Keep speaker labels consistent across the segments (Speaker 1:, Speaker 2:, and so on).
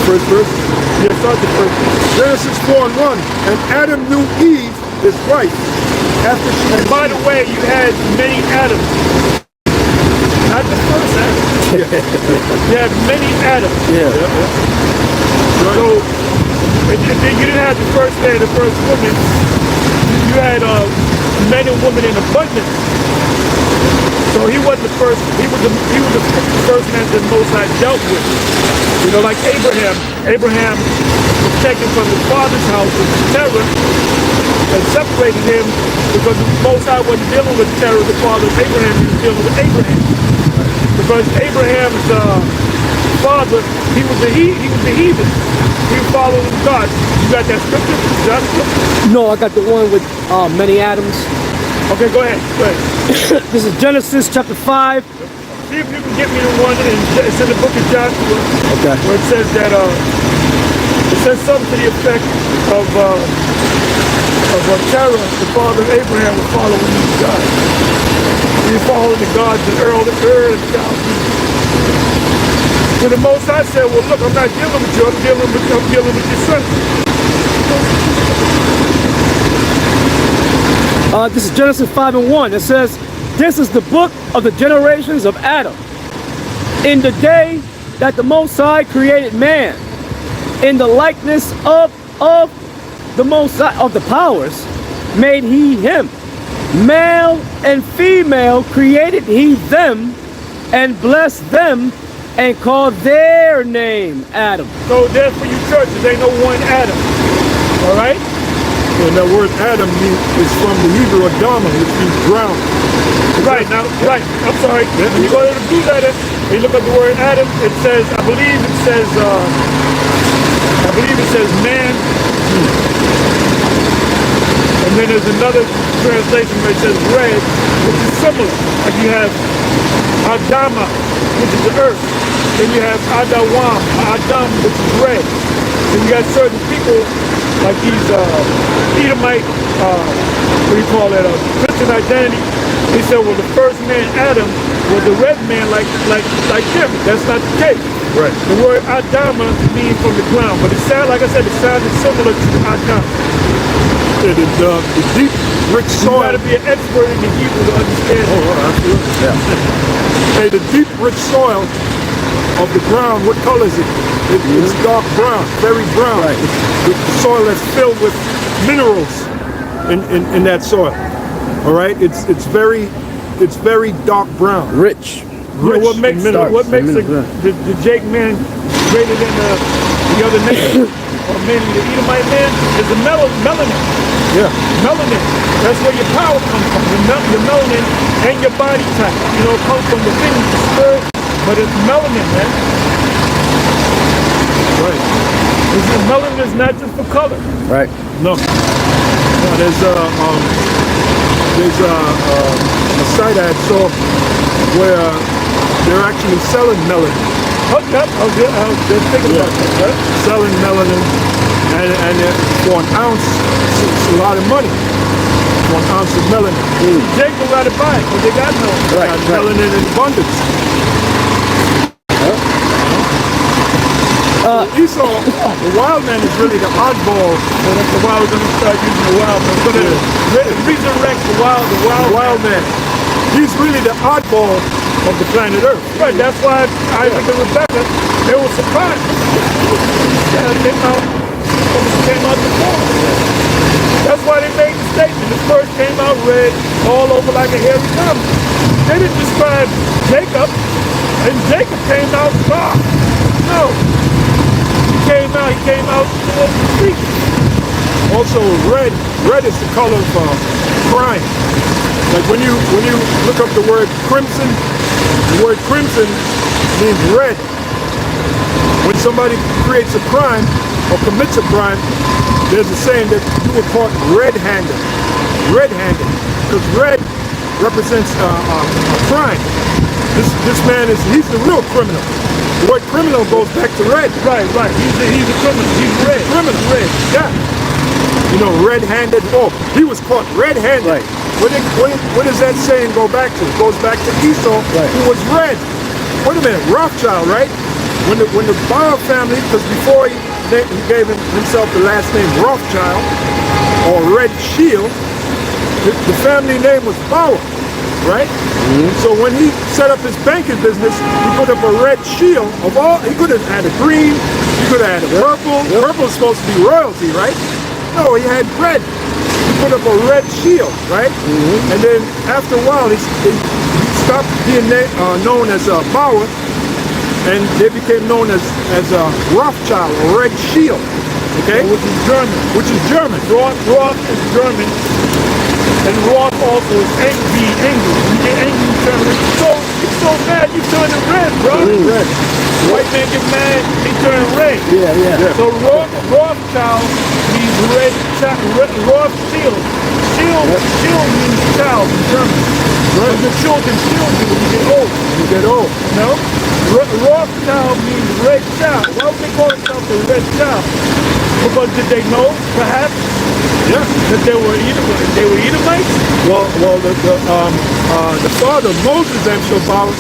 Speaker 1: first verse?
Speaker 2: Yeah, start the first verse.
Speaker 1: Genesis 4:1. And Adam knew Eve, his wife, after she
Speaker 2: And by the way, you had many Adams. Not the first Adam. You had many Adams.
Speaker 3: Yeah.
Speaker 2: So, and then you didn't have the first man, the first woman. You had men and women in abundance. So he wasn't the first. He was the first man that the Most High dealt with. You know, like Abraham. Abraham was taken from his father's house with terror and separated him because the Most High wasn't dealing with terror. The father of Abraham, he was dealing with Abraham. Because Abraham's father, he was the heathen. He was following God. You got that scripture? That scripture?
Speaker 3: No, I got the one with many Adams.
Speaker 2: Okay, go ahead. Go ahead.
Speaker 3: This is Genesis chapter 5.
Speaker 2: See if you can get me the one. It's in the book of Joshua.
Speaker 3: Okay.
Speaker 2: Where it says that it says something to the effect of Terah, the father of Abraham, was following these gods. He was following the gods of Ur and Chaldees. So the Most High said, well, look, I'm not dealing with you. I'm dealing with your son.
Speaker 3: This is Genesis 5:1. It says, this is the book of the generations of Adam. In the day that the Most High created man, in the likeness of the Most High, of the powers, made he him. Male and female created he them, and blessed them, and called their name Adam.
Speaker 2: So there for you churches, ain't no one Adam. All right?
Speaker 1: And that word Adam is from the Hebrew Adama, which means ground.
Speaker 2: Right, now, right. I'm sorry. When you go to the Blue Letter, and you look at the word Adam, it says, I believe it says man. And then there's another translation where it says red, which is similar. Like you have Adama, which is the earth. Then you have Adawam, Adam, which is red. Then you got certain people, like these Edomite, what do you call that, Christian identity. They said, well, the first man, Adam, was a red man like him. That's not the case.
Speaker 1: Right.
Speaker 2: The word Adama means from the ground, but it sounded, like I said, it sounded similar to Adam.
Speaker 1: The deep, rich
Speaker 2: You
Speaker 1: soil.
Speaker 2: got to be an expert in the Hebrew to understand it.
Speaker 1: Absolutely. Yeah. Hey, the deep, rich soil of the ground, what color is it? It's dark brown, very brown.
Speaker 3: Right.
Speaker 1: It's the soil that's filled with minerals in that soil. All right, it's very dark brown.
Speaker 3: Rich.
Speaker 2: You know, what makes the Jake man greater than the other nation, or mainly the Edomite man, is the melanin.
Speaker 1: Yeah.
Speaker 2: Melanin. That's where your power comes from. The melanin and your body type. You know, it comes from the thing, the spirit, but it's melanin, man.
Speaker 1: Right.
Speaker 2: The melanin is not just for color.
Speaker 3: Right.
Speaker 1: No. There's a site I saw where they're actually selling melanin.
Speaker 2: Okay, I was just thinking about that. Right?
Speaker 1: Selling melanin, and for an ounce, it's a lot of money. For an ounce of melanin.
Speaker 2: Jake don't got to buy it because they got no.
Speaker 3: Right.
Speaker 1: Melanin in abundance. Esau, the wild man is really the oddball.
Speaker 2: So that's why we're going to start using the wild man. We're going to resurrect the wild man.
Speaker 1: He's really the oddball of the planet Earth.
Speaker 2: Right, that's why Isaac and Rebecca, they were surprised. Came out the farm. That's why they made the statement. The first came out red, all over like a hairy comet. They didn't describe Jacob, and Jacob came out dark. No. He came out street.
Speaker 1: Also, red is the color of crime. Like when you look up the word crimson means red. When somebody creates a crime or commits a crime, there's a saying that you were caught red-handed. Red-handed, because red represents a crime. This man he's the real criminal. The word criminal goes back to red.
Speaker 2: Right. He's a criminal. He's red.
Speaker 1: Criminal. Red. Yeah. You know, red-handed. Oh, he was caught red-handed.
Speaker 3: Right.
Speaker 1: What does that saying go back to? It goes back to Esau, who was red. Wait a minute, Rothschild, right? when the Bauer family, because before he gave himself the last name Rothschild or Red Shield, the family name was Bauer, right? So when he set up his banking business, he put up a red shield of all. He could have had a green, he could have had a purple. Purple is supposed to be royalty, right? No, he had red. He put up a red shield, right? And then after a while, he stopped being known as Bauer, and they became known as Rothschild or Red Shield, okay?
Speaker 2: Which is German.
Speaker 1: Which is German.
Speaker 2: Roth is German, and Roth also is angry. You get angry, you turn red. You're so mad, you turn it red, bro.
Speaker 1: Red.
Speaker 2: White man get mad, he turn red.
Speaker 3: Yeah.
Speaker 2: So Rothschild means red child. Rothschild. Shield means child in German. Right. Your children shield you when you get old. You know? Rothschild means red child. Why would they call themselves the red child? Because did they know, perhaps, that they were Edomites?
Speaker 1: Well, the father, Moses M. Bauer,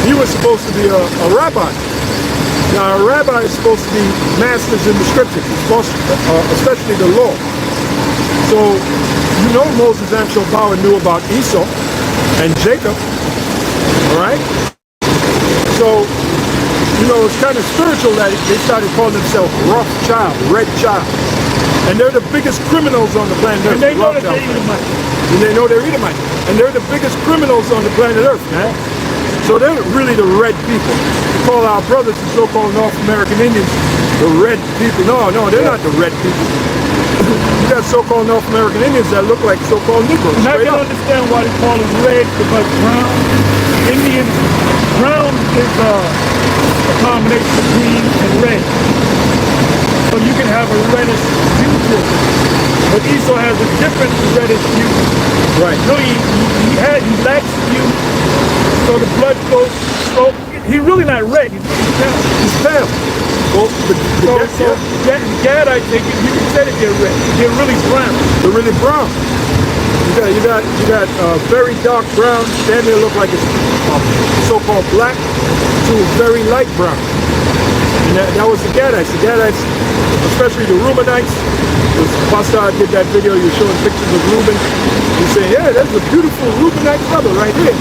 Speaker 1: he was supposed to be a rabbi. Now, a rabbi is supposed to be masters in the scriptures, especially the law. So, you know, Moses M. Bauer knew about Esau and Jacob, all right? So, you know, it's kind of spiritual that they started calling themselves Rothschild, Red Child. And they're the biggest criminals on the planet Earth.
Speaker 2: And they know that they're Edomites.
Speaker 1: And they know they're Edomites. And they're the biggest criminals on the planet Earth, man. So they're really the red people. We call our brothers, the so-called North American Indians, the red people. No, they're not the red people. You got so-called North American Indians that look like so-called Negroes.
Speaker 2: And I can understand why they call them red, because brown is a combination of green and red. So you can have a reddish hue to it. But Esau has a different reddish hue.
Speaker 1: Right.
Speaker 2: No, he lacks hue, so the blood goes. So he's really not red. He's pale.
Speaker 1: Well,
Speaker 2: Gad, I think you can say that they're red. They're really brown.
Speaker 1: They're really brown. You got very dark brown. Damn near look like it's so-called black to very light brown. And that was the Gadites. The Gadites, especially the Reubenites. Pastor did that video. You're showing pictures of Reuben. You say, yeah, that's a beautiful Reubenite brother right here.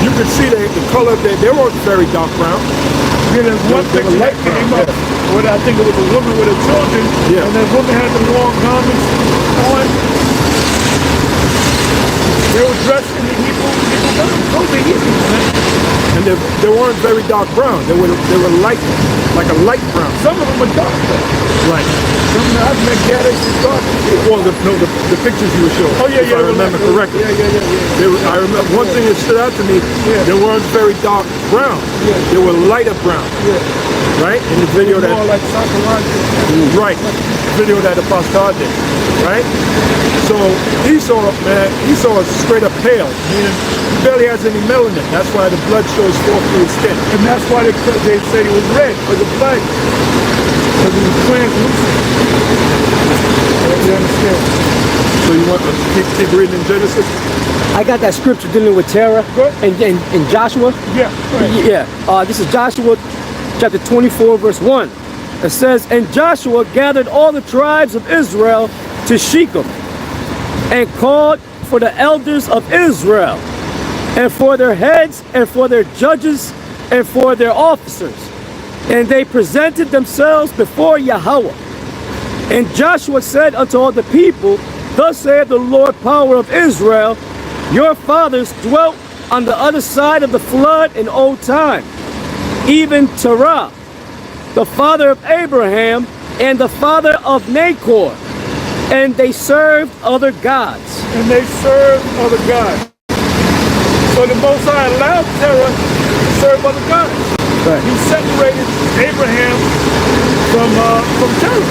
Speaker 1: You could see the color. They were very dark brown.
Speaker 2: Yeah, there's one picture that came up where I think it was a woman with her children, and that woman had the long garments on. They were dressed in the Hebrew garments. Those are Hebrews, man.
Speaker 1: And they weren't very dark brown. They were light, like a light brown.
Speaker 2: Some of them are dark though.
Speaker 1: Right.
Speaker 2: Some of them I've met Gadites is dark.
Speaker 1: Well, the pictures you were showing.
Speaker 2: Oh yeah,
Speaker 1: if I remember correctly.
Speaker 2: Yeah.
Speaker 1: I remember one thing that stood out to me. They weren't very dark brown. They were lighter brown. Right? In the video that.
Speaker 2: More like Sakuragi.
Speaker 1: Right. Video that Apostle did. Right? So Esau, man, Esau is straight up pale. Meaning he barely has any melanin. That's why the blood shows forth through his skin.
Speaker 2: And that's why they say he was red for the blood. Because he was translucent. You understand?
Speaker 1: So you want to keep reading in Genesis?
Speaker 3: I got that scripture dealing with Terah and Joshua.
Speaker 2: Yeah. Right.
Speaker 3: Yeah. This is Joshua chapter 24, verse 1. It says, and Joshua gathered all the tribes of Israel to Shechem and called for the elders of Israel and for their heads and for their judges and for their officers. And they presented themselves before Yahweh. And Joshua said unto all the people, thus saith the Lord power of Israel, your fathers dwelt on the other side of the flood in old time, even Terah, the father of Abraham and the father of Nahor, and they served other gods.
Speaker 2: So the Most High allowed Terah to serve other gods.
Speaker 3: Right.
Speaker 2: He separated Abraham from Terah.